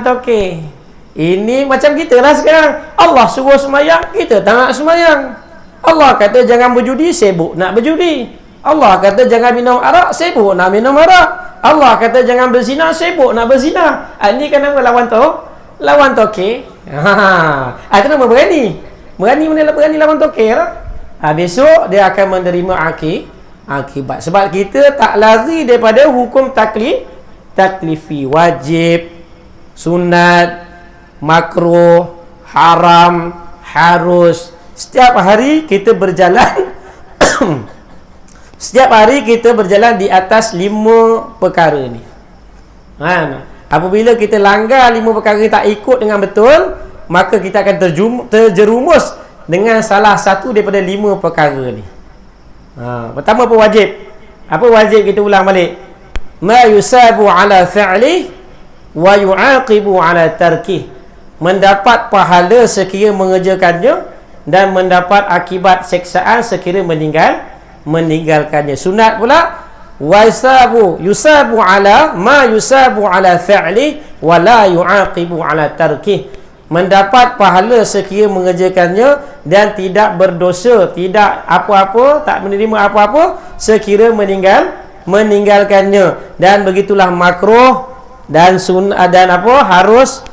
[SPEAKER 1] tokek. Ini macam kita lah sekarang. Allah suruh semayang, kita tak nak semayang. Allah kata jangan berjudi, sibuk nak berjudi. Allah kata jangan minum arak, sibuk nak minum arak. Allah kata jangan berzina, sibuk nak berzina. Ini kan nama lawan tokek. Itu nama berani. Berani lawan tokek lah. Besok dia akan menerima akibat. Sebab kita tak lari daripada hukum taklifi, wajib, sunat, makruh, haram, harus. Setiap hari kita berjalan di atas 5 perkara ni. Apabila kita langgar 5 perkara tak ikut dengan betul, maka kita akan terjerumus dengan salah satu daripada 5 perkara ni. Pertama apa wajib? Apa wajib, kita ulang balik. Ma yusabu ala fi'li wa yu'aqibu ala tarkih. Mendapat pahala sekira mengerjakannya dan mendapat akibat seksaan sekira meninggalkannya. Sunat pula, yusabu ala ma yusabu ala fi'li wa la yu'aqibu ala tarkih. Mendapat pahala sekira mengerjakannya dan tidak berdosa, tidak apa-apa, tak menerima apa-apa sekira meninggalkannya. Dan begitulah makruh dan sunnah dan harus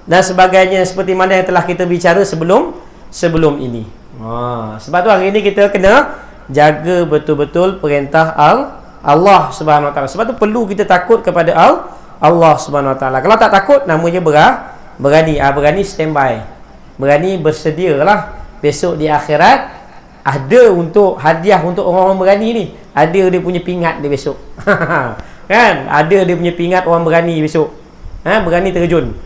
[SPEAKER 1] dan sebagainya, seperti mana yang telah kita bicara sebelum ini. Sebab tu hari ini kita kena jaga betul-betul perintah Allah Subhanahu Wa Taala. Sebab tu perlu kita takut kepada Allah Subhanahu Wa Taala. Kalau tak takut, namanya berani. Berani standby, berani bersedialah. Besok di akhirat ada untuk hadiah untuk orang-orang berani ni. Ada dia punya pingat dia besok. Kan? Ada dia punya pingat orang berani besok. Berani terjun.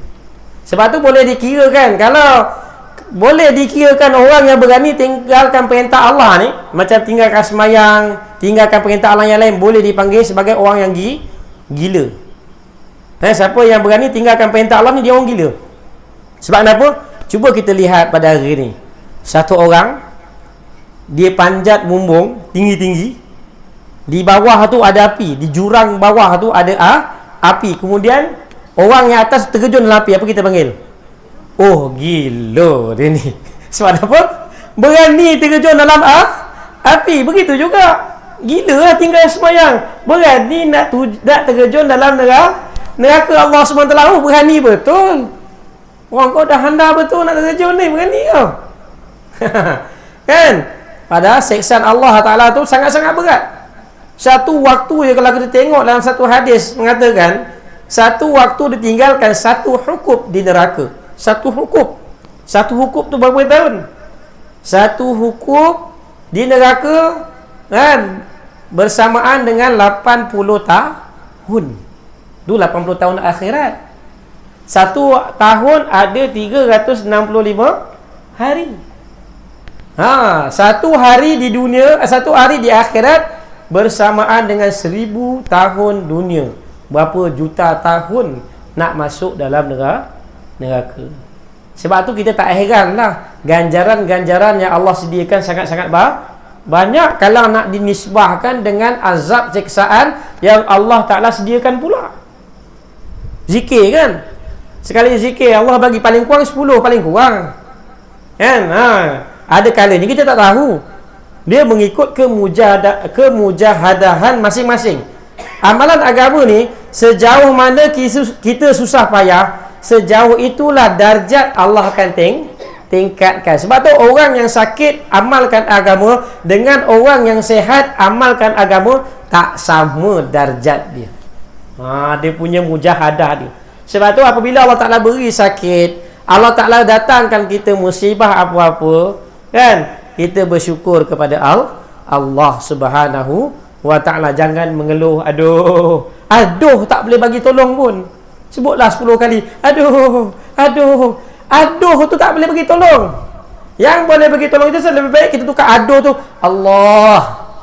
[SPEAKER 1] Sebab tu boleh dikirakan, kalau boleh dikirakan orang yang berani tinggalkan perintah Allah ni, macam tinggalkan semayang, tinggalkan perintah Allah yang lain, boleh dipanggil sebagai orang yang gila. Siapa yang berani tinggalkan perintah Allah ni, dia orang gila. Sebab kenapa? Cuba kita lihat pada hari ni. Satu orang, dia panjat bumbung tinggi-tinggi, di bawah tu ada api, di jurang bawah tu ada api. Kemudian orang yang atas terjun dalam api. Apa kita panggil? Oh, gila dia ni. Sebab apa? Berani terjun dalam api. Begitu juga, gila lah tinggal semayang, berani nak terjun dalam neraka Allah SWT. Berani betul. Orang kau dah handal betul nak terjun ni, berani kau. Kan? Padahal seksaan Allah Ta'ala tu sangat-sangat berat. Satu waktu je, kalau kita tengok dalam satu hadis mengatakan, satu waktu ditinggalkan satu hukum di neraka. Satu hukum tu berapa tahun? Satu hukum di neraka, kan, bersamaan dengan 80 tahun. Tu 80 tahun akhirat. Satu tahun ada 365 hari. Satu hari di dunia, satu hari di akhirat bersamaan dengan 1000 tahun dunia. Berapa juta tahun nak masuk dalam neraka. Sebab tu kita tak heran lah, ganjaran-ganjaran yang Allah sediakan sangat-sangat banyak kalau nak dinisbahkan dengan azab siksaan yang Allah Ta'ala sediakan pula. Zikir kan, sekali zikir Allah bagi paling kurang 10, paling kurang kan. Ada kalanya kita tak tahu, dia mengikut kemujahadahan masing-masing. Amalan agama ni sejauh mana kita susah payah, sejauh itulah darjat Allah akan tingkatkan. Sebab tu orang yang sakit amalkan agama dengan orang yang sihat amalkan agama tak sama darjat dia. Dia punya mujahadah dia. Sebab tu apabila Allah Ta'ala beri sakit, Allah Ta'ala datangkan kita musibah apa-apa kan, kita bersyukur kepada Allah Subhanahu wa Ta'ala. Jangan mengeluh, aduh tak boleh bagi tolong pun. Sebutlah 10 kali, aduh tu tak boleh bagi tolong. Yang boleh bagi tolong itu lebih baik kita tukar aduh tu Allah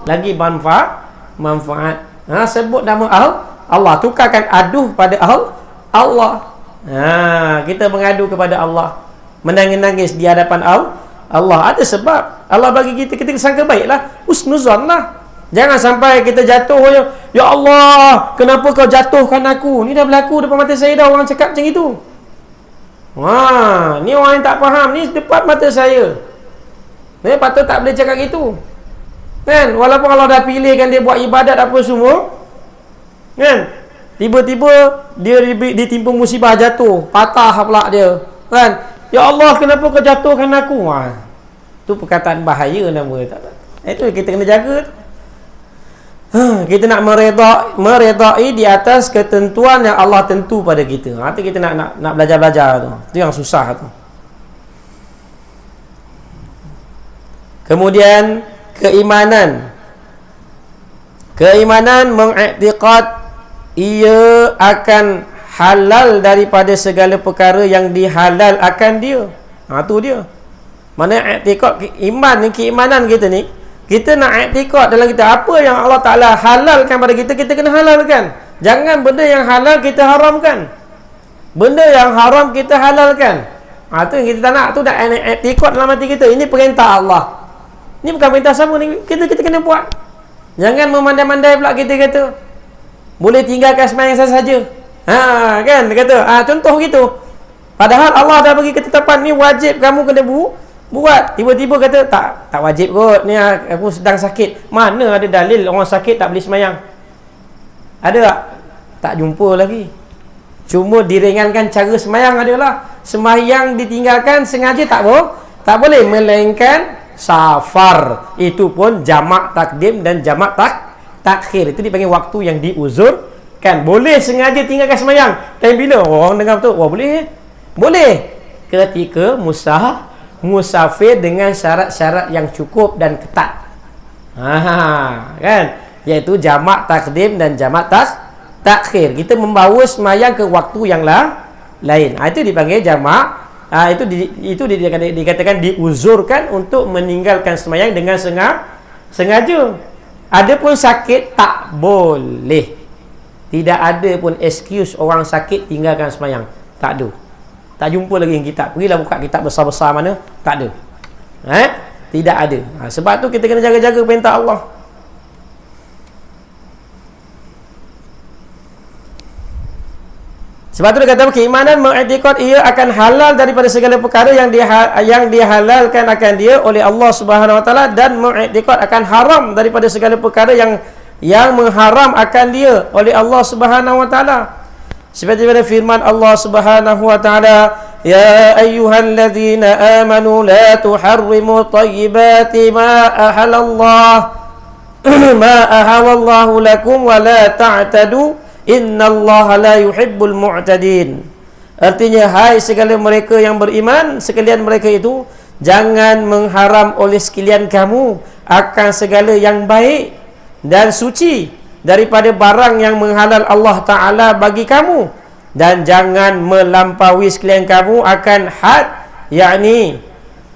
[SPEAKER 1] lagi manfaat. Sebut nama Allah, tukarkan aduh pada Allah. Kita mengadu kepada Allah, menangis-nangis di hadapan Allah. Ada sebab Allah bagi kita sangka baiklah, husnuzan lah. Jangan sampai kita jatuh, ya Allah, kenapa kau jatuhkan aku? Ni dah berlaku depan mata saya dah, orang cakap macam itu. Ni orang yang tak faham, ni depan mata saya. Patut tak boleh cakap gitu kan. Walaupun Allah dah pilihkan dia buat ibadat apa semua kan, tiba-tiba dia ditimpa musibah, jatuh, patah pula dia kan. Ya Allah, kenapa kau jatuhkan aku? Tu perkataan bahaya nama. Itu kita kena jaga. Kita nak meredai di atas ketentuan yang Allah tentu pada kita. Itu kita nak belajar-belajar tu. Itu yang susah tu. Kemudian keimanan mengiktikad ia akan halal daripada segala perkara yang dihalal akan dia. Tu dia. Mana i'tikad iman ni, keimanan kita ni, kita nak i'tikad dalam kita apa yang Allah Ta'ala halalkan pada kita, kita kena halalkan. Jangan benda yang halal kita haramkan, benda yang haram kita halalkan. Tu yang kita tak nak. Tu dah i'tikad dalam hati kita. Ini perintah Allah, ini bukan perintah siapa ni, kita kena buat. Jangan memandai-mandai pula kita kata boleh tinggalkan sembahyang saja. Kan dia kata, contoh gitu. Padahal Allah dah bagi ketetapan ni wajib kamu kena buat. Tiba-tiba kata tak wajib kot, ni aku sedang sakit. Mana ada dalil orang sakit tak boleh sembahyang? Ada tak? Tak jumpa lagi. Cuma diringankan cara sembahyang adalah sembahyang ditinggalkan sengaja tak boleh, melainkan safar. Itu pun jamak takdim dan jamak takhir. Itu dipanggil waktu yang diuzurkan. Boleh sengaja tinggalkan sembahyang. Time bila orang dengar betul, boleh ketika musafir dengan syarat-syarat yang cukup dan ketat. Kan, iaitu jamak takdim dan jamak takhir. Kita membawa sembahyang ke waktu yang lain. Itu dipanggil jamak. Itu dikatakan diuzurkan untuk meninggalkan sembahyang dengan sengaja. Adapun sakit tak boleh. Tidak ada pun excuse orang sakit tinggalkan sembahyang. Tak ada. Tak jumpa lagi yang kitab. Pergilah buka kitab besar-besar mana, tak ada. Tidak ada. Sebab tu kita kena jaga-jaga perintah Allah. Sebab tu dia kata keimanan mengiktikad ia akan halal daripada segala perkara yang dihalalkan akan dia oleh Allah Subhanahu Wa Taala, dan mengiktikad akan haram daripada segala perkara yang mengharam akan dia oleh Allah Subhanahu Wa Taala. Seperti pada firman Allah Subhanahu Wa Taala, ya ayyuhalladzina amanu la tuharrimu tayyibati ma ahalallahu lakum wa la ta'tadu innallaha la yuhibbul mu'tadin. Artinya, hai segala mereka yang beriman sekalian mereka itu, jangan mengharam oleh sekalian kamu akan segala yang baik dan suci daripada barang yang menghalal Allah Ta'ala bagi kamu, dan jangan melampaui sekalian kamu akan had, yakni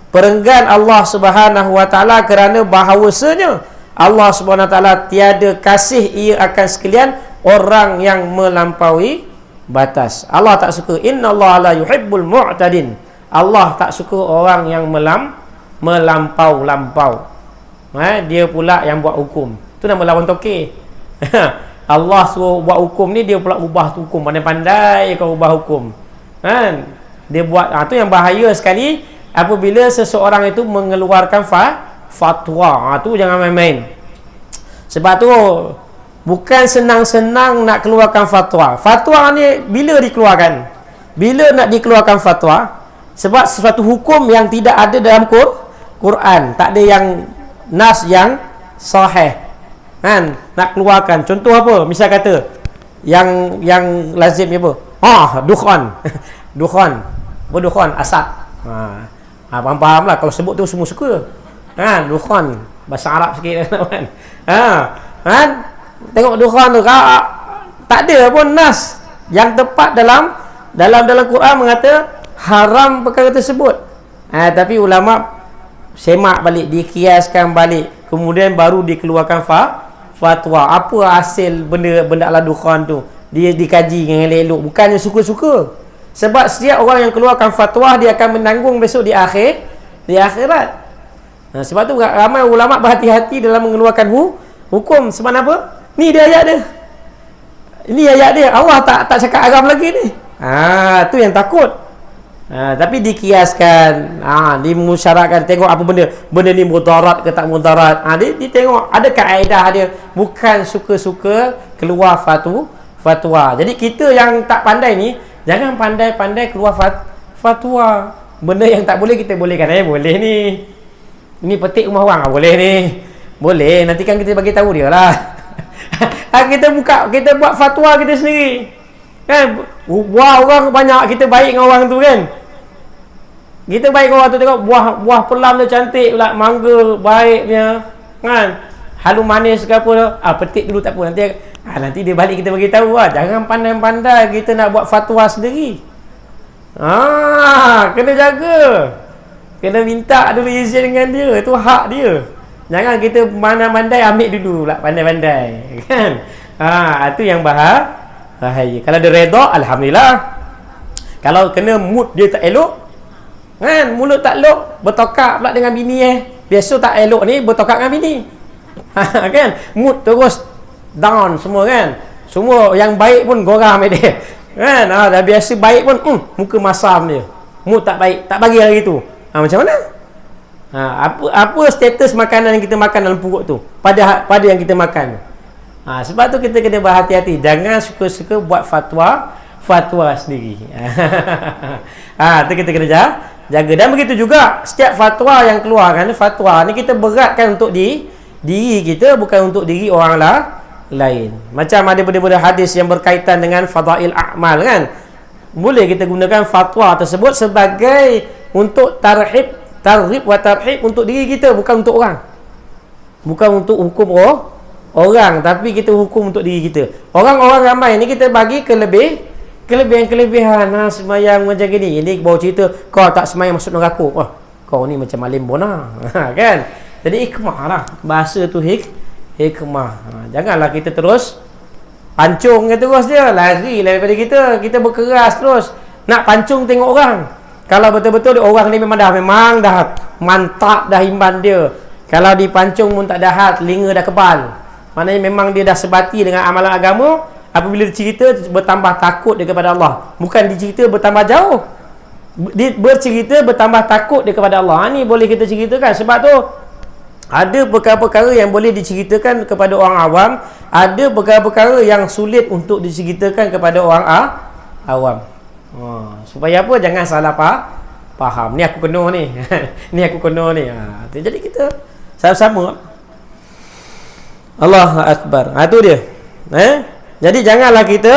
[SPEAKER 1] perenggan Allah Subhanahu Wa Ta'ala, kerana bahawasanya Allah Subhanahu Wa Ta'ala tiada kasih ia akan sekalian orang yang melampaui batas. Allah tak suka. Innallaha la yuhibbul mu'tadin. Allah tak suka orang yang melampau-lampau. Dia pula yang buat hukum. Itu nama lawan tokeh. Allah suruh buat hukum ni, dia pula ubah tu hukum. Pandai-pandai kau ubah hukum. Dia buat, tu yang bahaya sekali apabila seseorang itu mengeluarkan fatwa. Tu jangan main-main. Sebab tu bukan senang-senang nak keluarkan fatwa. Fatwa ni bila dikeluarkan? Bila nak dikeluarkan fatwa? Sebab sesuatu hukum yang tidak ada dalam Quran, tak ada yang nas yang sahih. Nak keluarkan. Contoh apa? Misal kata yang lazim apa? Dukhan. Dukhan. Dukhan asap. Faham-faham lah. Kalau sebut tu semua suka. Dukhan. Bahasa Arab sikit kan. Tengok dukhan tu, tak ada pun nas yang tepat dalam Quran mengata haram perkara tersebut. Tapi ulama semak balik, dikiaskan balik, kemudian baru dikeluarkan fatwa. Apa hasil benda ala dukhan tu? Dia dikaji dengan elok, bukannya suka-suka. Sebab setiap orang yang keluarkan fatwa, dia akan menanggung besok di akhirat. Sebab tu ramai ulama berhati-hati dalam mengeluarkan hukum. Sebab apa? Ni dia ayat dia. Ini ayat dia. Allah tak cakap haram lagi ni. Tu yang takut. Tapi dikiaskan, dimusyaratkan, tengok apa benda ni mudarat ke tak mudarat. Dia tengok ada kaedah dia, bukan suka-suka keluar fatwa. Jadi kita yang tak pandai ni, jangan pandai-pandai keluar fatwa. Benda yang tak boleh kita bolehkan. Boleh ni. Ini petik rumah orang, boleh ni. Boleh, nanti kan kita bagi tahu dia lah. Kita buat fatwa kita sendiri. Kan? Buah orang banyak, kita baik dengan orang tu kan. Kita baik dengan orang tu, tengok buah pelam tu cantik pula, mangga baiknya. Kan? Harum manis ke apa, petik dulu tak apa. Nanti dia balik kita bagi tahu lah. Jangan pandai-pandai kita nak buat fatwa sendiri. Kena jaga. Kena minta dulu izin dengan dia. Itu hak dia. Jangan kita pandai-pandai ambil dulu lah, pandai-pandai. Kan? Itu yang bahaya. Kalau dia redha, alhamdulillah. Kalau kena mood dia tak elok, kan, mulut tak elok, bertokak pula dengan bini biasa tak elok ni, bertokak dengan bini. Kan? Mood terus down semua kan. Semua yang baik pun goram dia. Kan? Dah biasa baik pun muka masam dia. Mood tak baik, tak bagi hari tu. Macam mana? Apa status makanan yang kita makan dalam perut tu pada yang kita makan. Sebab tu kita kena berhati-hati. Jangan suka-suka buat fatwa sendiri. Tu kita kena jaga. Dan begitu juga setiap fatwa yang keluar kan, fatwa ni kita beratkan untuk diri kita, bukan untuk diri orang lain. Macam ada benda-benda hadis yang berkaitan dengan fadail a'mal kan. Boleh kita gunakan fatwa tersebut sebagai untuk targhib wa tarhib untuk diri kita, bukan untuk orang. Bukan untuk hukum orang, tapi kita hukum untuk diri kita. Orang-orang ramai ni kita bagi kelebihan. Semayang macam gini. Ini bawa cerita kau tak semayang masuk neraka. Kau ni macam alim bona. Kan? Jadi hikmah lah. Bahasa tu hikmah. Janganlah kita terus pancung terus dia. Lari daripada kita berkeras terus nak pancung tengok orang. Kalau betul-betul orang ni memang dah mantap dah iman dia. Kalau dipancung pun tak dah telinga dah kebal. Maknanya memang dia dah sebati dengan amalan agama. Apabila dicerita bertambah takut dia kepada Allah. Bukan dicerita bertambah jauh. Bercerita bertambah takut dia kepada Allah. Ni boleh kita ceritakan. Sebab tu ada perkara-perkara yang boleh diceritakan kepada orang awam. Ada perkara-perkara yang sulit untuk diceritakan kepada orang awam. Supaya apa? Jangan salah faham. Ni aku kena ni. Ni aku kena ni. Jadi kita sama-sama. Allahu Akbar. Itu dia. Jadi janganlah kita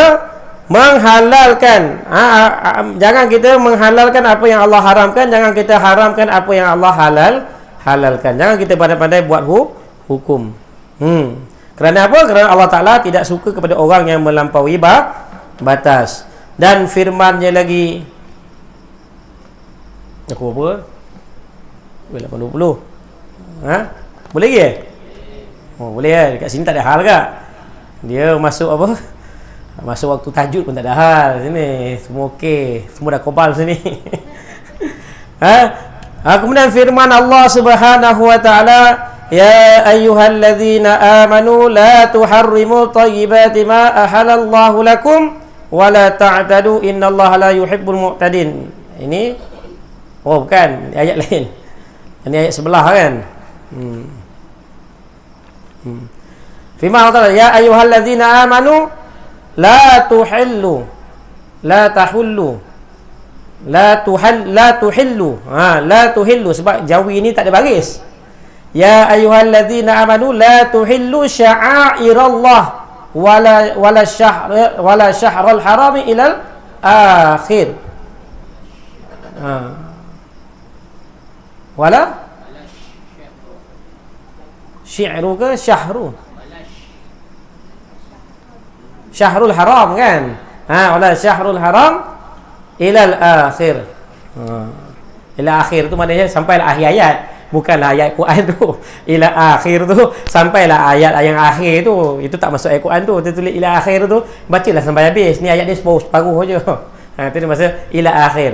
[SPEAKER 1] menghalalkan. Jangan kita menghalalkan apa yang Allah haramkan. Jangan kita haramkan apa yang Allah halalkan. Jangan kita pandai-pandai buat hukum. Kerana apa? Kerana Allah Ta'ala tidak suka kepada orang yang melampaui batas. Dan firman-Nya lagi, aku apa? 8.20. Boleh ke? Boleh. Dekat sini tak ada hal ke? Dia masuk apa? Masuk waktu tahajud pun tak ada hal. Sini semua okey. Semua dah kobal sini. Kemudian firman Allah Subhanahu wa taala, ya ayyuhalladzina amanu la tuharrimu thayyibati ma ahalallahu lakum wa la ta'tadu innallaha la yuhibbul mu'tadin. Ini bukan ayat lain. Ini ayat sebelah kan. Firman Allah, ya ayyuhalladzina amanu la tuhillu la tahullu la tuhillu. La tuhillu sebab jawi ini tak ada baris. Ya ayyuhalladzina amanu la tuhillu sya'airallah wala syahrul harami ilal akhir. Wala syi'ru ke syahru? Syahrul haram kan? Wala syahrul haram ilal akhir. Ila akhir tu maknanya sampailah akhir ayat, bukanlah ayat Quran tu. Ila akhir tu sampailah ayat yang akhir tu. Itu tak masuk ayat Quran tu. Dia tulis ila akhir tu, bacalah sampai habis. Ni ayat dia separuh aja. Itu dia maksud ila akhir.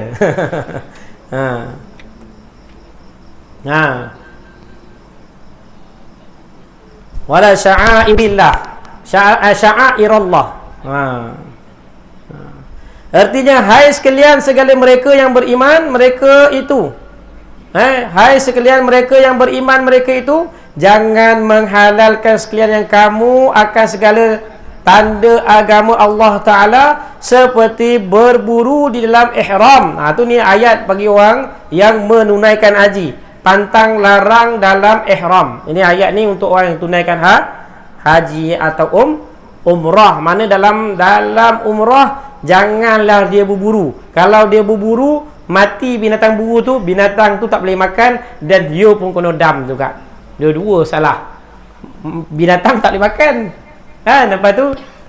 [SPEAKER 1] Wala sya'airillah. Sya'airallah. Artinya, hai sekalian segala mereka yang beriman, mereka itu hai sekalian mereka yang beriman, mereka itu jangan menghalalkan sekalian yang kamu akan segala tanda agama Allah Ta'ala seperti berburu di dalam ihram. Tu ni ayat bagi orang yang menunaikan haji, pantang larang dalam ihram. Ini ayat ni untuk orang yang tunaikan haji atau umrah. Mana dalam umrah janganlah dia berburu. Kalau dia berburu, mati binatang buru tu, binatang tu tak boleh makan dan dia pun kena dam juga. Dua-dua salah. Binatang tak boleh makan.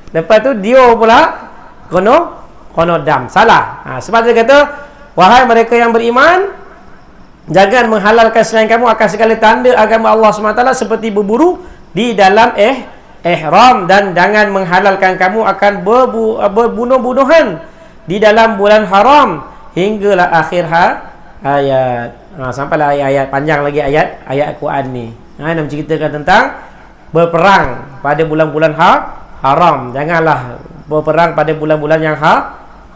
[SPEAKER 1] Lepas tu dia pula kena dam. Salah. Sebab dia kata, wahai mereka yang beriman, jangan menghalalkan selain kamu akan segala tanda agama Allah SWT seperti berburu di dalam ihram, dan jangan menghalalkan kamu akan berbunuh-bunuhan di dalam bulan haram hinggalah akhir ayat. Sampailah ayat panjang lagi ayat Quran ni. Nak menceritakan tentang berperang pada bulan-bulan haram. Janganlah berperang pada bulan-bulan yang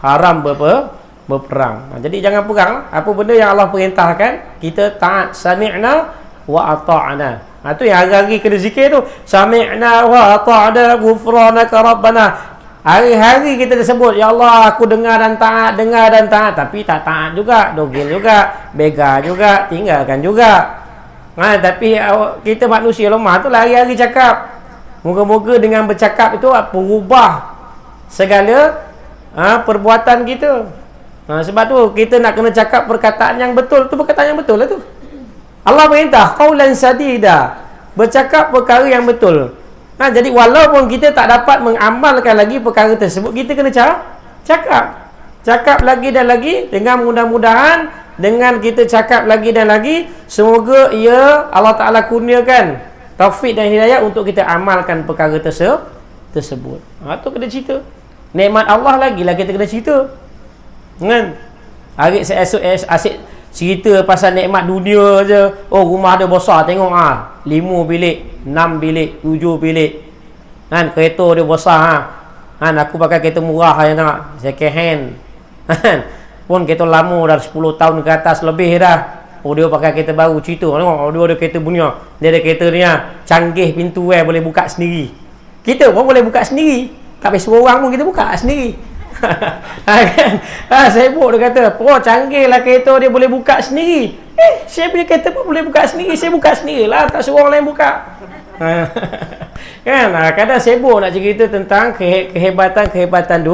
[SPEAKER 1] haram berperang. Jadi jangan perang. Apa benda yang Allah perintahkan, kita taat. Sami'na wa ata'na. Tu yang hari-hari kena zikir tu. Sami'na wa ata'na ghufranaka rabbana. Hari-hari kita disebut, ya Allah, aku dengar dan taat. Tapi tak taat juga, dogil juga, bega juga, tinggalkan juga. Tapi kita manusia lemah tu lah hari-hari cakap. Moga-moga dengan bercakap itu berubah segala perbuatan kita. Sebab tu kita nak kena cakap perkataan yang betul. Tu perkataan yang betul lah tu. Allah perintah qaulan sadida, bercakap perkara yang betul. Jadi walaupun kita tak dapat mengamalkan lagi perkara tersebut, kita kena cakap lagi dan lagi, dengan mudah-mudahan dengan kita cakap lagi dan lagi, semoga Allah Ta'ala kurniakan taufik dan hidayah untuk kita amalkan perkara tersebut. Tu kena cerita nikmat Allah, lagi lah kita kena cerita kan. Hari asyik cerita pasal nikmat dunia je. Rumah dia besar, tengok 5 bilik, 6 bilik, 7 bilik kan. Kereta dia besar aku pakai kereta murah je nak, second hand pun kereta lama dah 10 tahun ke atas lebih dah. Dia pakai kereta baru, cerita tengok dia ada kereta punya, dia ada kereta ni canggih, pintu boleh buka sendiri. Kita pun boleh buka sendiri, tak payah suruh orang pun kita buka sendiri. Sibuk dia kata, canggih lah kereta dia boleh buka sendiri. Saya punya kereta pun boleh buka sendiri, saya buka sendiri lah, tak suruh orang lain buka. Kan, kadang sibuk nak cerita tentang kehebatan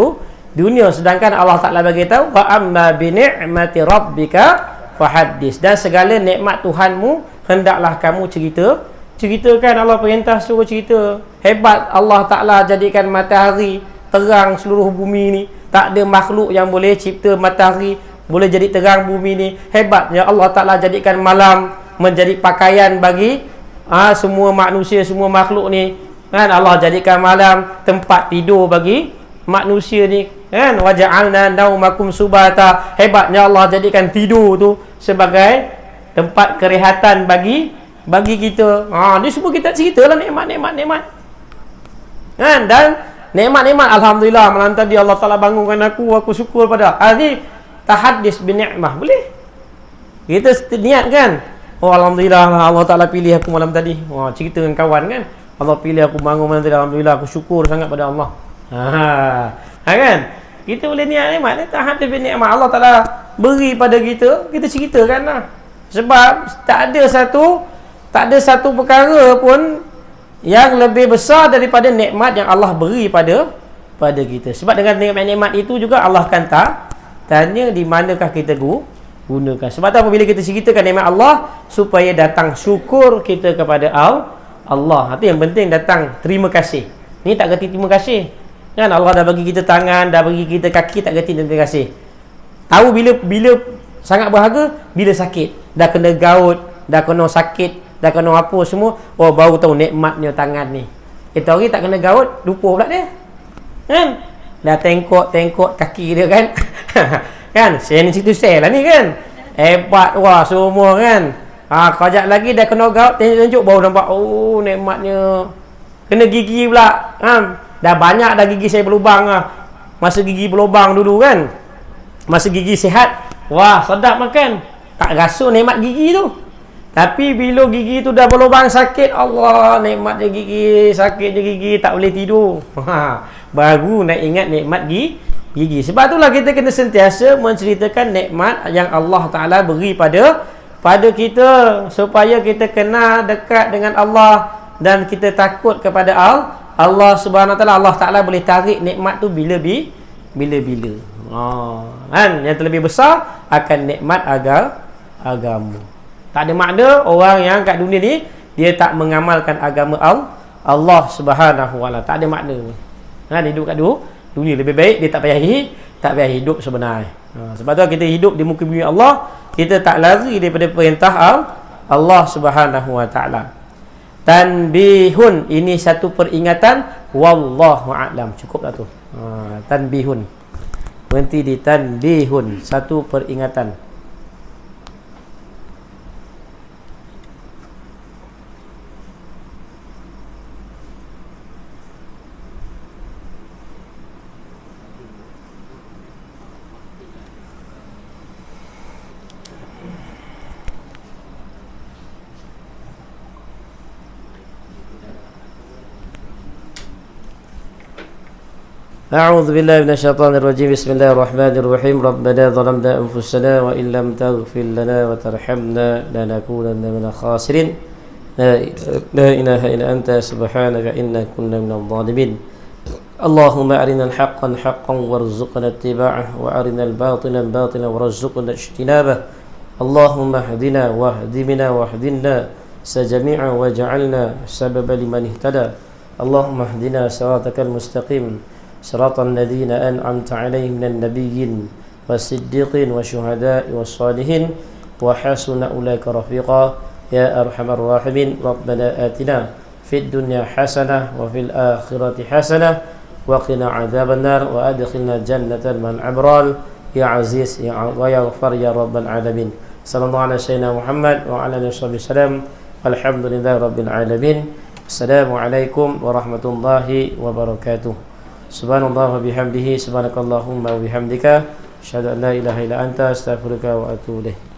[SPEAKER 1] dunia, sedangkan Allah Ta'ala bagi tahu, wa amma bi ni'mati rabbika fahaddis, dan segala nikmat Tuhanmu hendaklah kamu ceritakan. Allah perintah suruh cerita. Hebat Allah Ta'ala jadikan matahari terang seluruh bumi ni. Tak ada makhluk yang boleh cipta matahari boleh jadi terang bumi ni. Hebatnya Allah Ta'ala jadikan malam menjadi pakaian bagi semua manusia, semua makhluk ni kan. Allah jadikan malam tempat tidur bagi manusia ni kan. Waja'alna naumakum subata. Hebatnya Allah jadikan tidur tu sebagai
[SPEAKER 2] tempat kerehatan bagi kita. Ni semua kita ceritalah nikmat. Kan? Dan nikmat-nikmat, alhamdulillah, malam tadi Allah Taala bangunkan aku syukur pada. Ni tahaddis bi ni'mah, boleh? Kita niat kan? Oh, alhamdulillah Allah Taala pilih aku malam tadi. Cerita dengan kawan kan? Allah pilih aku bangun malam tadi, alhamdulillah aku syukur sangat pada Allah. Kan? Kita boleh niat nikmat ni, tahaddis bi ni'mah. Allah Taala beri pada kita ceritakan lah. Sebab tak ada satu perkara pun yang lebih besar daripada nikmat yang Allah beri pada kita. Sebab dengan nikmat-nikmat itu juga Allah akan tanya di manakah kita gunakan. Sebab tu apabila kita ceritakan nikmat Allah, supaya datang syukur kita kepada Allah. Itu yang penting, datang terima kasih. Ni tak kerti terima kasih. Kan Allah dah bagi kita tangan, dah bagi kita kaki, tak kerti terima kasih. Tahu bila sangat berharga, bila sakit, dah kena gaut, dah kena sakit, dah kena apa semua, baru tahu nikmatnya tangan ni. Kita orang tak kena gaut, lupa pula dia. Kan? Dah tengkok kaki dia kan. Kan? Saya ni situ saya lah ni kan. Hebat semua kan. Kejap lagi dah kena gaut, tunjuk baru nampak, nikmatnya. Kena gigi pula. Dah banyak dah gigi saya berlubang lah. Masa gigi berlubang dulu kan. Masa gigi sihat, sedap makan. Tak rasa nikmat gigi tu. Tapi bila gigi tu dah berlubang sakit, Allah, nikmat je gigi, sakit je gigi, tak boleh tidur. Baru nak ingat nikmat gigi. Sebab itulah kita kena sentiasa menceritakan nikmat yang Allah Ta'ala beri pada kita, supaya kita kenal dekat dengan Allah dan kita takut kepada Allah Subhanahu Wa Ta'ala. Allah Ta'ala boleh tarik nikmat tu bila-bila. Kan? Yang terlebih besar akan nikmat agama. Tak ada makna orang yang kat dunia ni dia tak mengamalkan agama Allah Subhanahu Wa Ta'ala. Tak ada makna. Hidup kat dunia lebih baik dia tak payah hidup sebenarnya. Sebab tu kita hidup di muka bumi Allah, kita tak lari daripada perintah Allah Subhanahu Wa Ta'ala. Tanbihun, ini satu peringatan, wallahu a'lam. Cukuplah tu. Tanbihun. Berhenti di tanbihun, satu peringatan. أعوذ بالله من الشيطان الرجيم بسم الله الرحمن الرحيم ربنا ظلمنا أنفسنا وإن لم تغفر لنا وترحمنا لنكونن من الخاسرين لا إله إلا أنت سبحانك إنا كنا من الظالمين اللهم أرنا الحق حقا وارزقنا اتباعه وأرنا الباطل باطلا وارزقنا اجتنابه اللهم اهدنا واهد بنا واهدنا جميعا واجعلنا سببا لمن اهتدى اللهم اهدنا صراطك المستقيم صراط الذين أنعمت عليهم من النبيين والصديقين والشهداء والصالحين وحسن أولئك رفيقا يا أرحم الراحمين ربنا آتنا في الدنيا حسنة وفي الآخرة حسنة وقنا عذاب النار وأدخلنا جنة من الأبرار يا عزيز يا غفار يا رب العالمين صلى الله على سيدنا محمد وعلى آله وصحبه وسلم والحمد لله رب العالمين السلام عليكم ورحمة الله وبركاته Subhanallah wa bihamdihi subhanakallahumma wa bihamdika asyhadu an la ilaha illa anta astaghfiruka wa atubu ilaik.